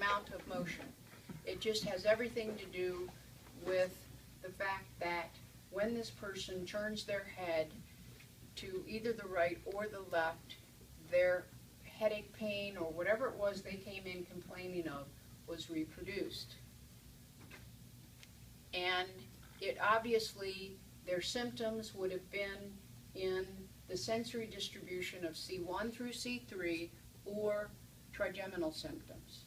amount of motion. It just has everything to do with the fact that when this person turns their head to either the right or the left, their headache pain or whatever it was they came in complaining of was reproduced. And it obviously, their symptoms would have been in the sensory distribution of C1 through C3 or trigeminal symptoms.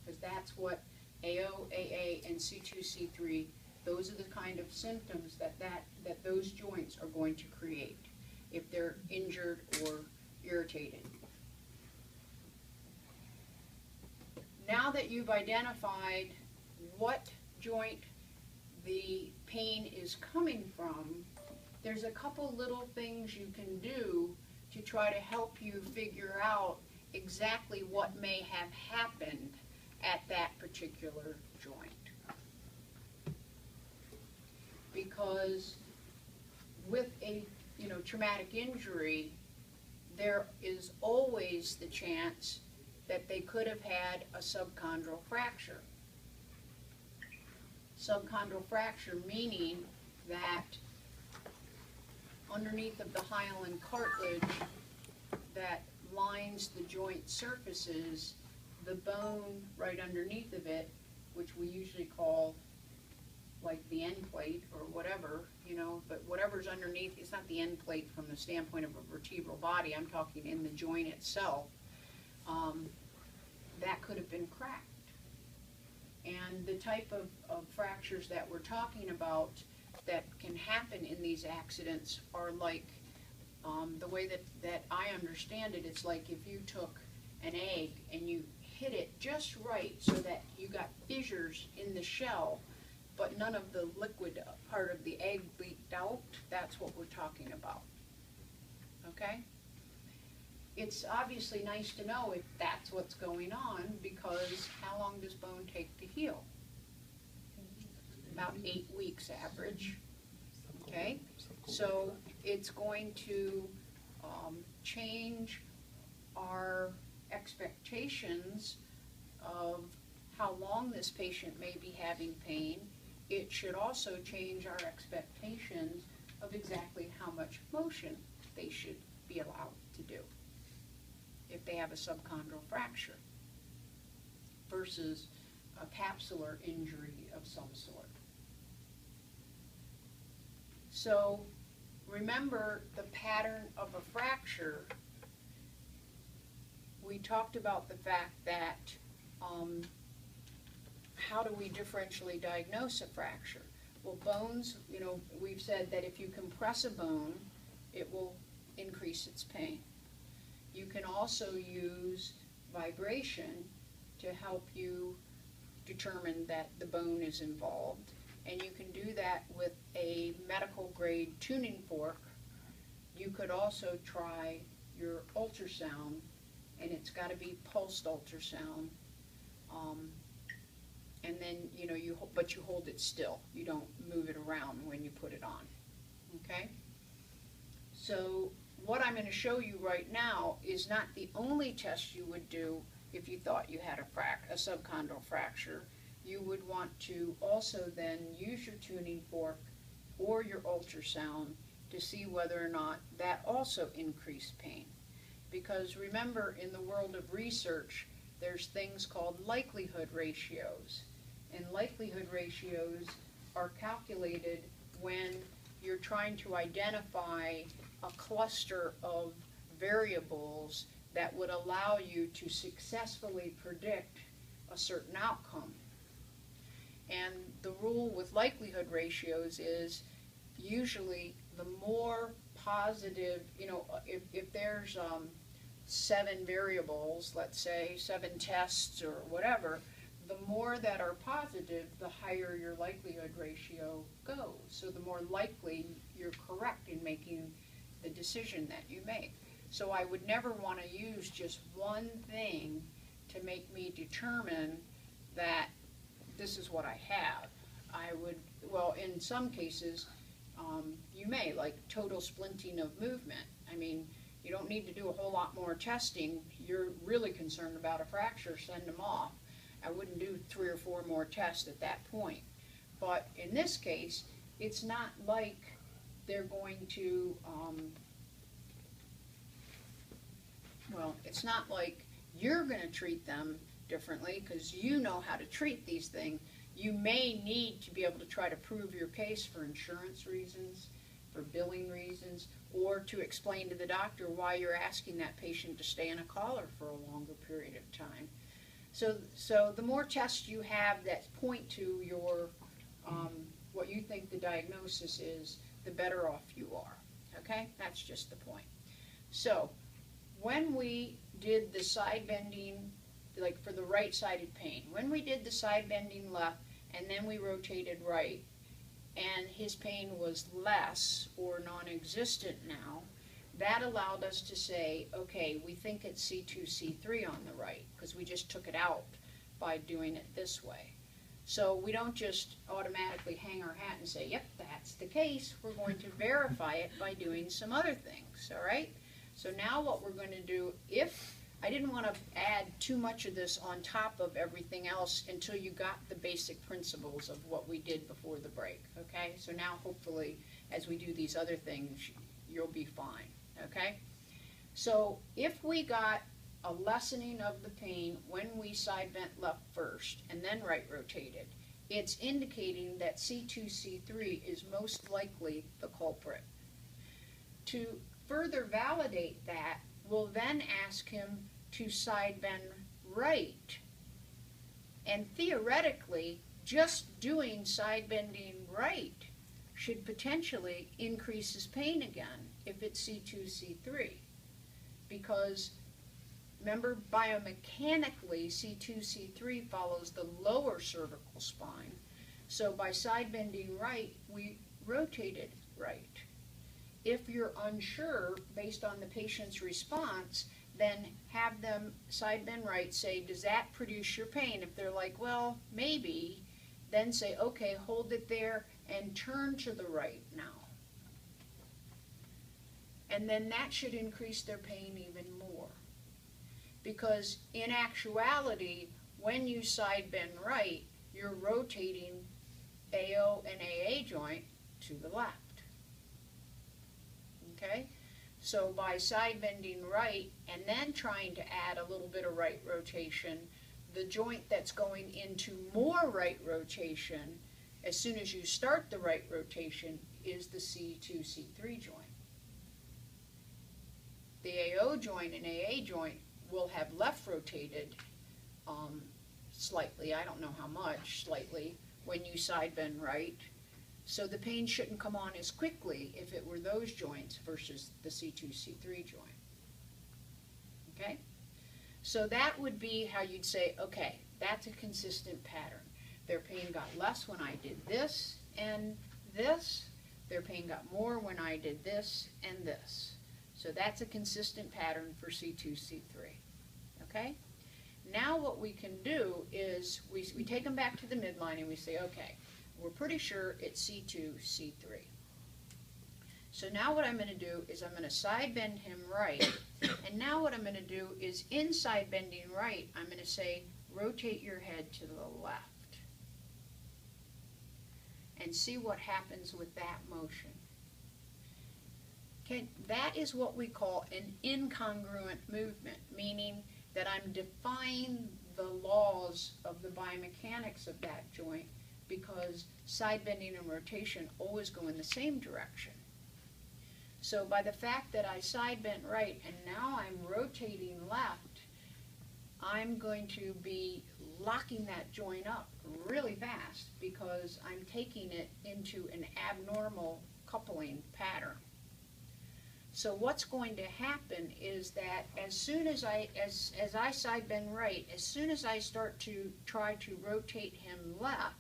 Because that's what AO, AA, and C2, C3, those are the kind of symptoms that those joints are going to create if they're injured or irritated. Now that you've identified what joint the pain is coming from, there's a couple little things you can do to try to help you figure out exactly what may have happened at that particular joint. Because with a traumatic injury, there is always the chance that they could have had a subchondral fracture. Subchondral fracture meaning that underneath of the hyaline cartilage that lines the joint surfaces, the bone right underneath of it, which we usually call like the end plate or whatever, but whatever's underneath, it's not the end plate from the standpoint of a vertebral body, I'm talking in the joint itself, that could have been cracked. And the type of fractures that we're talking about that can happen in these accidents are like, the way that I understand it, it's like if you took an egg and you hit it just right so that you got fissures in the shell, but none of the liquid part of the egg leaked out. That's what we're talking about. Okay? It's obviously nice to know if that's what's going on, because how long does bone take to heal? About 8 weeks average. Okay? So it's going to change our expectations of how long this patient may be having pain. It should also change our expectations of exactly how much motion they should be allowed to do if they have a subchondral fracture versus a capsular injury of some sort. So remember the pattern of a fracture. We talked about the fact that how do we differentially diagnose a fracture? Well, bones, we've said that if you compress a bone, it will increase its pain. You can also use vibration to help you determine that the bone is involved. And you can do that with a medical grade tuning fork. You could also try your ultrasound, and it's got to be pulsed ultrasound. And then, but you hold it still. You don't move it around when you put it on. Okay? So what I'm going to show you right now is not the only test you would do if you thought you had a subchondral fracture. You would want to also then use your tuning fork or your ultrasound to see whether or not that also increased pain. Because remember, in the world of research, there's things called likelihood ratios. And likelihood ratios are calculated when you're trying to identify a cluster of variables that would allow you to successfully predict a certain outcome. And the rule with likelihood ratios is usually the more positive, if there's 7 variables, let's say 7 tests or whatever, the more that are positive, the higher your likelihood ratio goes. So the more likely you're correct in making the decision that you make. So I would never want to use just one thing to make me determine that this is what I have. I would, well, in some cases, you may, like total splinting of movement. I mean, you don't need to do a whole lot more testing. You're really concerned about a fracture, send them off. I wouldn't do 3 or 4 more tests at that point. But in this case, it's not like they're going to, well, it's not like you're going to treat them differently because you know how to treat these things. You may need to be able to try to prove your case for insurance reasons, for billing reasons, or to explain to the doctor why you're asking that patient to stay in a collar for a longer period of time. So the more tests you have that point to your what you think the diagnosis is, the better off you are. Okay, that's just the point. So when we did the side bending, like for the right-sided pain, when we did the side bending left and then we rotated right, and his pain was less or non-existent now, that allowed us to say, okay, we think it's C2, C3 on the right, because we just took it out by doing it this way. So we don't just automatically hang our hat and say, yep, that's the case. We're going to verify it by doing some other things, all right? So now what we're going to do, if I didn't want to add too much of this on top of everything else until you got the basic principles of what we did before the break, okay? So now hopefully as we do these other things, you'll be fine, okay? So if we got a lessening of the pain when we side bent left first and then right rotated, it's indicating that C2, C3 is most likely the culprit. To further validate that, we'll then ask him to side bend right. And theoretically, just doing side bending right should potentially increase his pain again if it's C2, C3. Because remember, biomechanically, C2, C3 follows the lower cervical spine. So by side bending right, we rotated right. If you're unsure, based on the patient's response, then have them side bend right, say, does that produce your pain? If they're like, well, maybe, then say, okay, hold it there and turn to the right now. And then that should increase their pain even more. Because in actuality, when you side bend right, you're rotating AO and AA joint to the left. Okay? So by side bending right and then trying to add a little bit of right rotation, the joint that's going into more right rotation as soon as you start the right rotation is the C2, C3 joint. The AO joint and AA joint will have left rotated slightly, I don't know how much, slightly, when you side bend right. So the pain shouldn't come on as quickly if it were those joints versus the C2, C3 joint. Okay? So that would be how you'd say, okay, that's a consistent pattern. Their pain got less when I did this and this. Their pain got more when I did this and this. So that's a consistent pattern for C2, C3. Okay? Now what we can do is we take them back to the midline and we say, okay, we're pretty sure it's C2, C3. So now what I'm going to do is I'm going to side bend him right. And now what I'm going to do is in side bending right, I'm going to say, rotate your head to the left. And see what happens with that motion. Okay, that is what we call an incongruent movement, meaning that I'm defying the laws of the biomechanics of that joint because side bending and rotation always go in the same direction. So by the fact that I side bent right and now I'm rotating left, I'm going to be locking that joint up really fast because I'm taking it into an abnormal coupling pattern. So what's going to happen is that as soon as I side bend right, as soon as I start to try to rotate him left,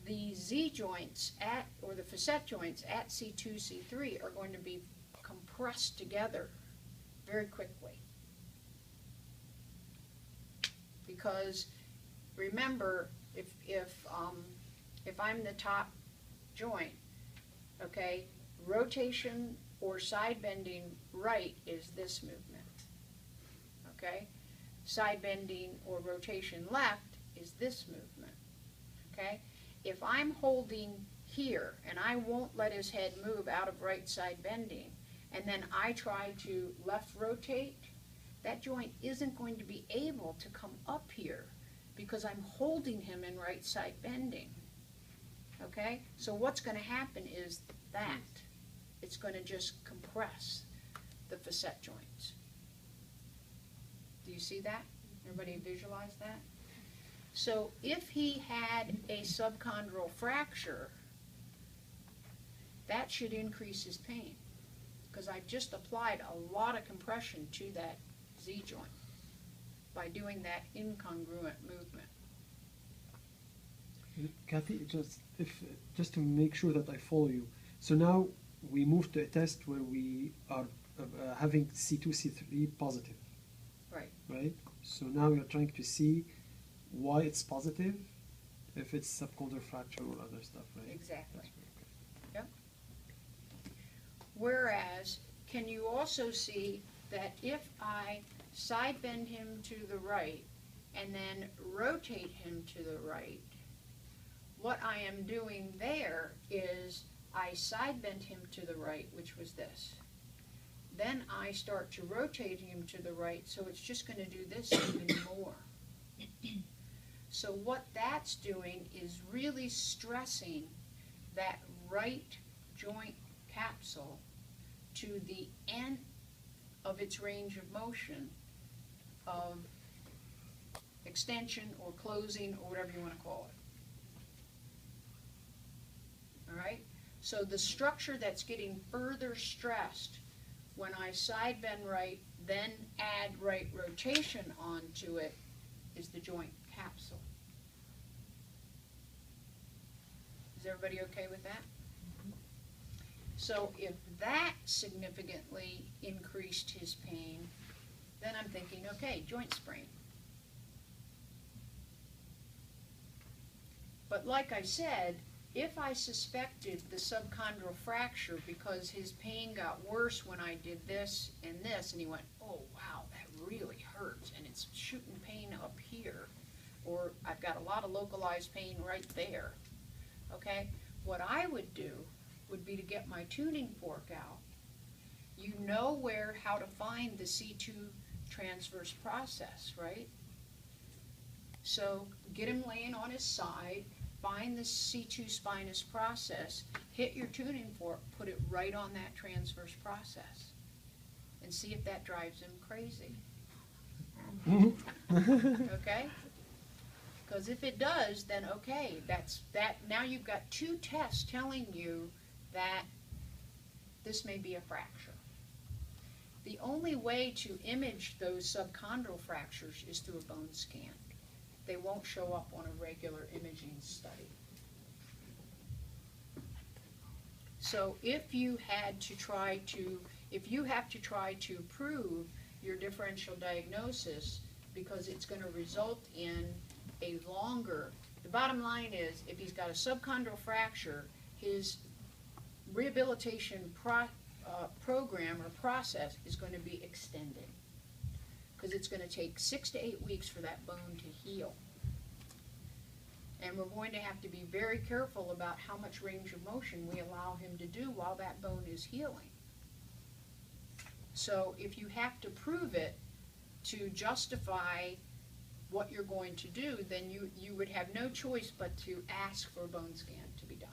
the Z joints or the facet joints at C2, C3 are going to be compressed together very quickly. Because remember, if I'm the top joint, okay, rotation or side bending right is this movement, okay? side bending or rotation left is this movement, okay? If I'm holding here and I won't let his head move out of right side bending, and then I try to left rotate, that joint isn't going to be able to come up here because I'm holding him in right side bending, okay? So what's going to happen is that it's going to just compress the facet joints. Do you see that? Everybody visualize that? So if he had a subchondral fracture, that should increase his pain, because I've just applied a lot of compression to that Z joint by doing that incongruent movement. Kathy, just to make sure that I follow you. So now we move to a test where we are having C2, C3 positive. Right. Right? So now we are trying to see why it's positive, if it's subchondral fracture or other stuff, right? Exactly. Okay. Yep. Whereas, can you also see that if I side bend him to the right and then rotate him to the right, what I am doing there is I side bend him to the right, which was this. Then I start to rotate him to the right, so it's just going to do this even more. So what that's doing is really stressing that right joint capsule to the end of its range of motion of extension or closing or whatever you want to call it. All right? So the structure that's getting further stressed when I side bend right, then add right rotation onto it, is the joint capsule. Is everybody okay with that? So if that significantly increased his pain, then I'm thinking, okay, joint sprain. But like I said, if I suspected the subchondral fracture because his pain got worse when I did this, and he went, oh wow, that really hurts, and it's shooting pain up here, or I've got a lot of localized pain right there, okay? What I would do would be to get my tuning fork out. You know how to find the C2 transverse process, right? So get him laying on his side, find the C2 spinous process, hit your tuning fork, put it right on that transverse process, and see if that drives him crazy. Okay? Because if it does, then okay, that's that. Now you've got two tests telling you that this may be a fracture. The only way to image those subchondral fractures is through a bone scan. They won't show up on a regular imaging study. So if you have to try to prove your differential diagnosis, because it's going to result in a longer, the bottom line is, if he's got a subchondral fracture, his rehabilitation program or process is going to be extended, because it's going to take 6 to 8 weeks for that bone to heal. And we're going to have to be very careful about how much range of motion we allow him to do while that bone is healing. So if you have to prove it to justify what you're going to do, then you would have no choice but to ask for a bone scan to be done.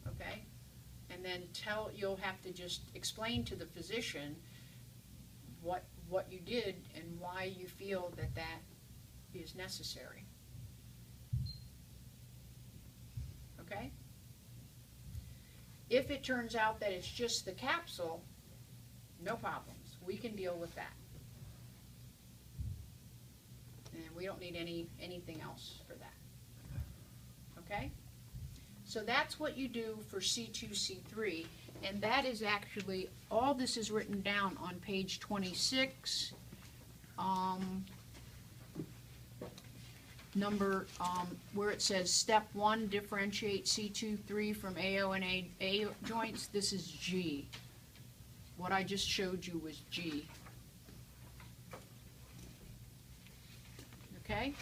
Okay? And then you'll have to just explain to the physician what you did and why you feel that is necessary. Okay? If it turns out that it's just the capsule, no problems. We can deal with that. And we don't need anything else for that. Okay? So that's what you do for C2, C3, and that is actually, all this is written down on page 26, where it says step 1, differentiate C2, 3 from AO and A joints. This is G, What I just showed you was G. Okay?